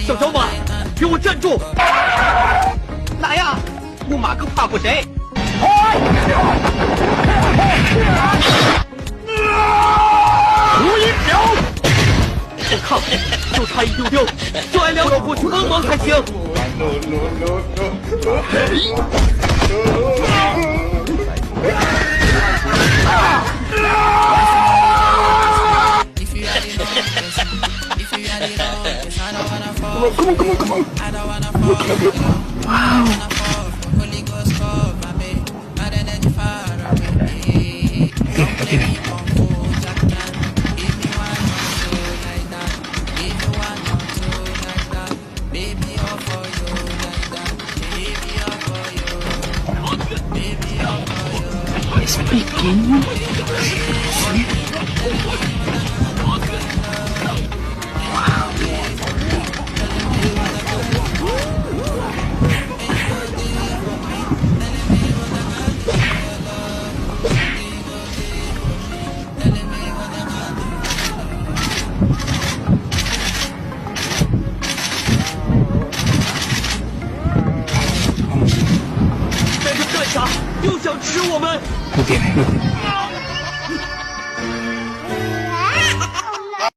小小马，给我站住！哪呀？木马哥怕过谁？胡一表，我靠，就差一丢丢，就爱两手过去帮忙才行。Come on. Look at it. Wow. Okay. It's speaking. 在这干啥？又想吃我们？不点。